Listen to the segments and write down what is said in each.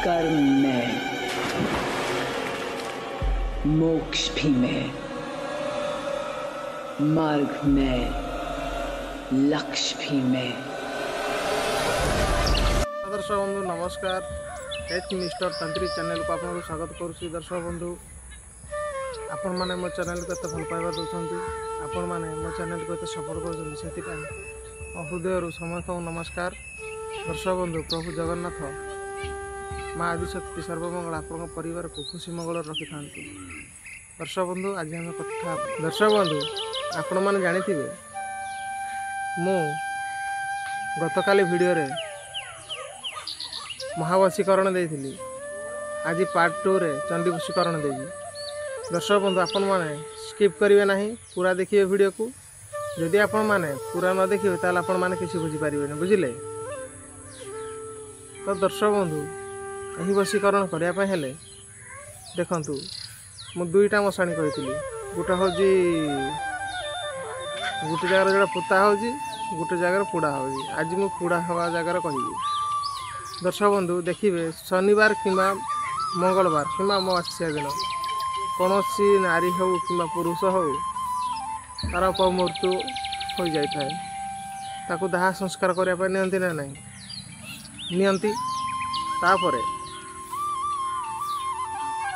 कर्म में, मोक्ष भी में, मार्ग में, लक्ष्य भी में। दर्शक बंधु नमस्कार। एक मिस्टर तंत्री चैनल को आपको स्वागत करुच्ची। दर्शक बंधु आपण मैंने मो चैनल को भल पाइबा दौरान आपण मैंने मो चैनल को सपोर्ट कर हृदय समस्त नमस्कार। दर्शक बंधु प्रभु जगन्नाथ माँ आदिशक्ति सर्वमंगल आपण परिवार को खुशी मंगल रखि था। दर्शक बंधु आज आम कथा दर्शक बंधु आपण मैंने जानी मु गतकाली वीडियो रे महावशीकरण देइथिली। आज पार्ट 2 रे चंडी वशीकरण देवी। दर्शक बंधु आपण माने स्किप करिवे नहीं, पूरा देखिए वीडियो को। यदि आपण माने पूरा न देखिए ताल आपण माने किसी बुझी पारिबे नहीं, बुझिले। तो दर्शक बंधु यही वशीकरण करिया पे हेले देखंतु मु दुईटा मशाणी कहितली। गोटे होजी गोटे जगह जोड़ा पुता होजी, गोटे जगह पुड़ा होजी। आज मु पुड़ा हवा जगह कहबी। दर्शक बंधु देखिए शनिवार किंबा मंगलवार किंबा अमावास्या दिन कौन नारी हो कि पुरुष हो तार अपमृत्यु हो जाए ताकू दाह संस्कार करने नियंती ना नहीं नियंती। तापरे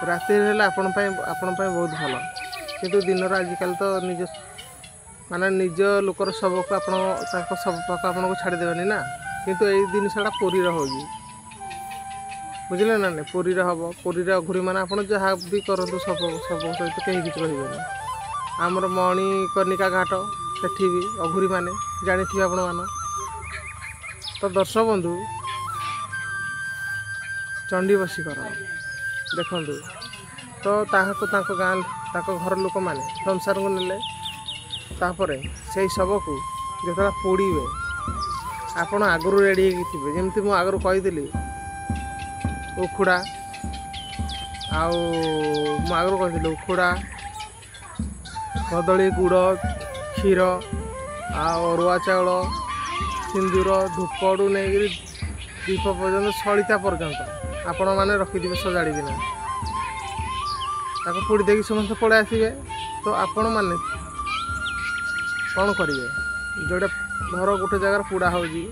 राति आपण बहुत भल, किंतु दिन आजिकल तो निज माने निज लोकर शव को आप शव पाक आपन को छाड़ी देवानी ना, किंतु यही जिनसा पुरी होगी, बुझे ना नहीं। पुरी हम पुरी अघुरी मैंने आप जहाँ भी करूँ सब सहित कहीं किसी कहे आमर मणिकर्णिका घाट सेठी भी अघुरी मैंने जानी थे आपण मान। तो दर्शक बंधु चंडी वशीकरण देखु तो गाँ घर लोक मैंने संसार को नेले तापर से सब को जो पोड़े आपण आगु रेडी थे जमी मुझे आगु कही उखुड़ा आगु कही उखुड़ा कदली गुड़ क्षीर अरुआ चाउल सिंदूर धूपड़ू नहीं दीप पर्यंत सलिता पर्यंत आपण मैंने रखिथे सजाड़ी किना पोड़ी देकी समस्त पड़े आसवे। तो आपण मैंने कौन करेंगे जोड़े घर गोटे जगार पुड़ा होगी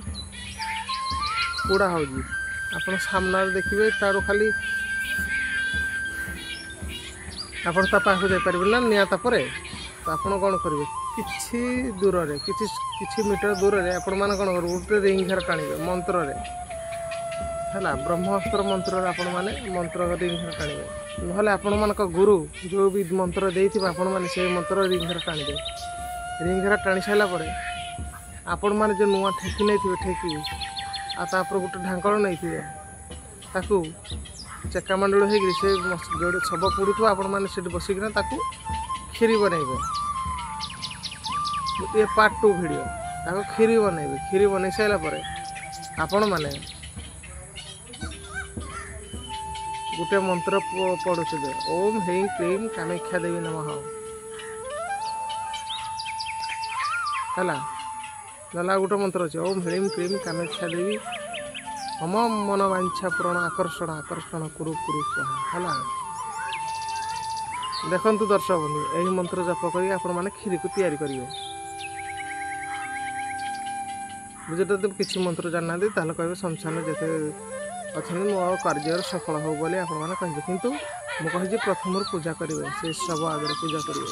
आप सामना देखिए तार खाली आप पाक जापर ना निया तापर। तो आप कौन करेंगे किसी दूर रे किसी मीटर दूर रे आपण मैंने कौन कर गोटे रिंग घर टाणिबे मंत्र रे है ब्रह्मास्त्र मंत्र आपण मैंने मंत्र रिंग घर टाणिबे ना आपण मान गुरु जो भी मंत्र देइथिबे आपण मैंने से मंत्र रिंग घर टाणिबे। रिंग घर टाणी सारापर आपण मैंने जो नुआ ठेकी नहीं थे ठेकी आपर गोटे ढांकड़ नहीं थे ताकू चेका मंडल हो से जो सब पड़ू आपण मैंने से बसिकना ताकू खीरी बनइबे। ये पार्ट 2 वीडियो ताकू खीरी बनइबे। खीरी बन सारापर आपण मैंने गोटे मंत्र पढ़ुथे ओम ह्रीं क्लीं कामाख्या देवी नमः है गला गोटे मंत्र अच्छे ओम ह्रीं क्लीं कामाख्या देवी मम मन वांछा पूरण आकर्षण आकर्षण कुरु कुरु स्वाहा है। देखंतु दर्शक बंधु यही मंत्र जप कर आपण मैंने खीरी को तैयारी करेंगे। बुझे किसी मंत्र जानना ताल कहे शमशान जिते अच्छा मो कार्य सफल हो बोले आप कहे, किंतु मुझे प्रथम पूजा करेंगे से सब आगे पूजा करेंगे।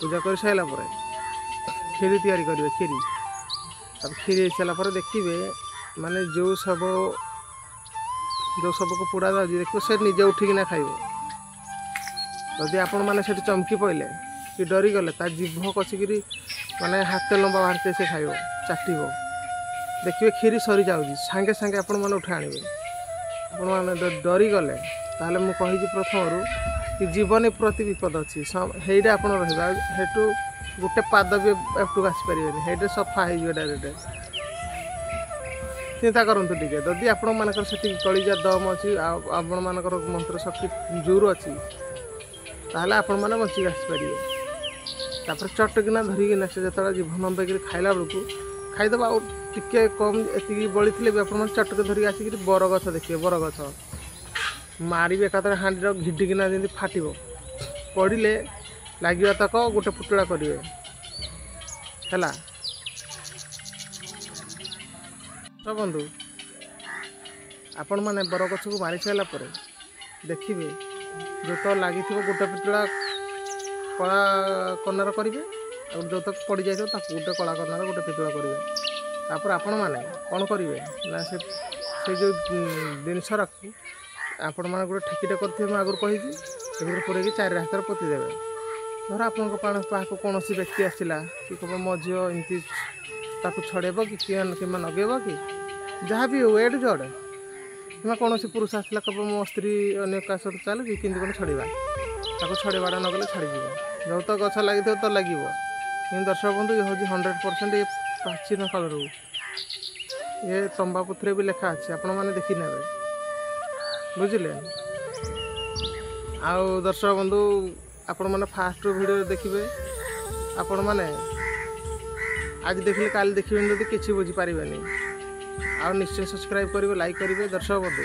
पूजा कर सारापर खीरी तैयारी करेंगे। खीरी तब खीरी हो सारापर देखिए माने जो सब को पोड़ा जाए देखिए से निजे उठिकिना खाइब। जदि आपण मैंने से चमकी पड़े कि डरी गले जीभ कसिकी माने हाथ लंबा बाहर से खाइब चाटिब देखिए खीरी सरी जाऊँगी सांगे सांगे आपण मैंने उठे आणवे। आपण मैंने डरी गले ताहले मु कही प्रथम कि जीवन प्रति विपद अच्छी हेटा आप रहीटू गोटे पाद भी एपटू आसीपारे हेटे सफा हो डायरेक्ट। चिंता करूँ टे जदि आपण मानकर से कलिजा दम अच्छी आपण मानकर मंत्र शक्ति जोर अच्छी ताहले आपण मैंने बचिक आसीपारे। तापर चटकिना धरिकिना से जो जीवन नंबर खाइला बेलू ଖାଇଦେବା ଆଉ ଟିକେ କମ୍ ଏତିକି ବଳିଥିଲେ ବି ଆପଣମାନେ ଚଟକେ ଧରିକି ଆସିକିରି ବରଗଛ ଦେଖିବେ। ବରଗଛ ମାରିବେ ଏକାଥରେ ହାଣ୍ଡିର ଘିଡ଼ିକିନା ଯେମିତି ଫାଟିବ, ପଡ଼ିଲେ ଲାଗିବା ତକ ଗୋଟେ ପୁଟୁଳା କରିବେ ହେଲା। ତ ବନ୍ଧୁ ଆପଣମାନେ ବରଗଛକୁ ମାରି ସାରିଲା ପରେ ଦେଖିବେ ଯେଉଁ ତ ଲାଗିଥିବ ଗୋଟେ ପୁଟୁଳା କଳା କନାର କରିବେ, ଆଉ ଯେଉଁ ତକ ପଡ଼ିଯାଇଥିବ ତାକୁ ଗୋଟେ କଳା କନାର ଗୋଟେ ପୁଟୁଳା କରିବେ। ତାପରେ ଆପଣମାନେ କ'ଣ କରିବେ ନା ସେ ଯେଉଁ ଜିନିଷଟାକୁ ଆପଣମାନେ ଗୋଟେ ଠେକିଟେ କରିଥିବେ, ମୁଁ ଆଗରୁ କହିଛି, ସେ ଭିତରେ ପୁରେଇକି 4 ହାତରେ ପୋତି ଦେବେ। ଧର ଆପଣଙ୍କ ପାଖକୁ କୌଣସି ବ୍ୟକ୍ତି ଆସିଲା କି କହିବ ମୋ ଝିଅ ଏମିତି ତାକୁ ଛଡ଼େଇବ କି କିମ୍ବା ନଗେଇବ କି ଯାହା ବି ହଉ ଏଠୁ ଜଡ଼, କିମ୍ବା କୌଣସି ପୁରୁଷ ଆସିଲା କହିବ ମୋ ସ୍ତ୍ରୀ ଅନ୍ୟ କାହା ସହିତ ଚାଲୁଛି କେମିତି କ'ଣ ଛଡ଼ିବା, ତାକୁ ଛଡ଼େଇବାଟା ନଗଲେ ଛାଡ଼ିଯିବ। ଯେଉଁ ତ ଗଛ ଲାଗିଥିବ ତ ଲାଗିବ। କିନ୍ତୁ ଦର୍ଶକ ବନ୍ଧୁ ଇଏ ହେଉଛି 100% ଏ ପ୍ରାଚୀନ କାଳରୁ ଏ ତମ୍ବାପତ୍ରରେ ବି ଲେଖା ଅଛି, ଆପଣମାନେ ଦେଖି ନେବେ, ବୁଝିଲେ। ଆଉ ଦର୍ଶକ ବନ୍ଧୁ ଆପଣମାନେ ଫାଷ୍ଟରୁ ଭିଡ଼ିଓ ଦେଖିବେ। ଆପଣମାନେ ଆଜି ଦେଖିଲେ କାଲି ଦେଖିବେନି ଯଦି କିଛି ବୁଝିପାରିବେନି। ଆଉ ନିଶ୍ଚୟ ସବସ୍କ୍ରାଇବ୍ କରିବେ, ଲାଇକ୍ କରିବେ। ଦର୍ଶକ ବନ୍ଧୁ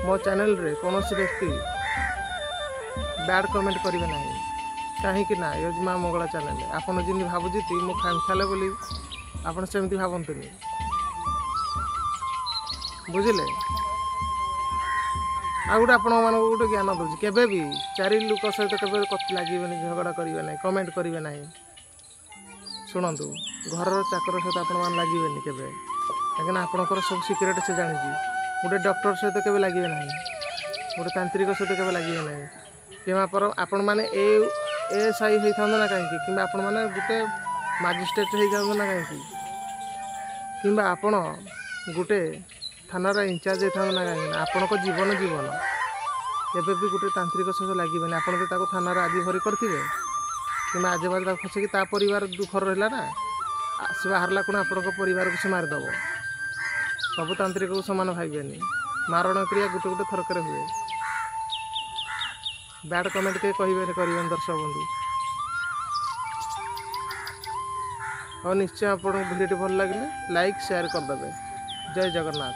ମୋ ଚ୍ୟାନେଲରେ କୌଣସି ବ୍ୟକ୍ତି ବ୍ୟାଡ଼୍ କମେଣ୍ଟ କରିବେ ନାହିଁ, କାହିଁକି ନା ଏ ମା ମଙ୍ଗଳା ଚ୍ୟାନେଲ। ଆପଣ ଯେମିତି ଭାବୁଛନ୍ତି ମୁଁ ଖାମଖିଆଲ ବୋଲି ଆପଣ ସେମିତି ଭାବନ୍ତୁନି, ବୁଝିଲେ। ଆଉ ଗୋଟେ ଆପଣମାନଙ୍କୁ ଗୋଟେ ଜ୍ଞାନ ଦେଉଛି, କେବେ ବି 4 ଲୋକ ସହିତ କେବେ ଲାଗିବେନି, ଝଗଡ଼ା କରିବେ ନାହିଁ, କମେଣ୍ଟ କରିବେ ନାହିଁ। ଶୁଣନ୍ତୁ, ଘରର ଚାକର ସହିତ ଆପଣମାନେ ଲାଗିବେନି କେବେ, କାହିଁକିନା ଆପଣଙ୍କର ସବୁ ସିକ୍ରେଟ୍ ସେ ଜାଣିଛି। ଗୋଟେ ଡକ୍ଟର ସହିତ କେବେ ଲାଗିବେ ନାହିଁ, ଗୋଟେ ତାନ୍ତ୍ରିକ ସହିତ କେବେ ଲାଗିବେ ନାହିଁ, କିମ୍ବା ଆପଣମାନେ ଏଏସ୍ଆଇ ହେଇଥାନ୍ତୁ ନା କାହିଁକି, କିମ୍ବା ଆପଣମାନେ ଗୋଟେ ମାଜିଷ୍ଟ୍ରେଟ୍ ହେଇଥାନ୍ତୁ ନା କାହିଁକି, କିମ୍ବା ଆପଣ ଗୋଟେ ଥାନାର ଇନଚାର୍ଜ ହେଇଥାନ୍ତୁ ନା କାହିଁକି, ଆପଣଙ୍କ ଜୀବନ କେବେ ବି ଗୋଟେ ତାନ୍ତ୍ରିକ ସହିତ ଲାଗିବେନି। ଆପଣ ଯଦି ତାକୁ ଥାନାରେ ଆଜି ଭରି କରିଥିବେ କିମ୍ବା ଆଜି ବାଜି ତାକୁ ଫସେଇକି ତା ପରିବାର ଦୁଃଖରେ ରହିଲା ନା, ସେ ବାହାରିଲା କ'ଣ ଆପଣଙ୍କ ପରିବାରକୁ ସେ ମାରିଦେବ। ସବୁ ତାନ୍ତ୍ରିକକୁ ସମାନ ଭାବିବେନି, ମାରଣ କ୍ରିୟା ଗୋଟେ ଥରକରେ ହୁଏ। ବ୍ୟାଡ଼୍ କମେଣ୍ଟ କେହି କରିବେନି ଦର୍ଶକ ବନ୍ଧୁ। ଆଉ ନିଶ୍ଚୟ ଆପଣଙ୍କୁ ଭିଡ଼ିଓଟି ଭଲ ଲାଗିଲେ ଲାଇକ୍ ସେୟାର କରିଦେବେ। ଜୟ ଜଗନ୍ନାଥ।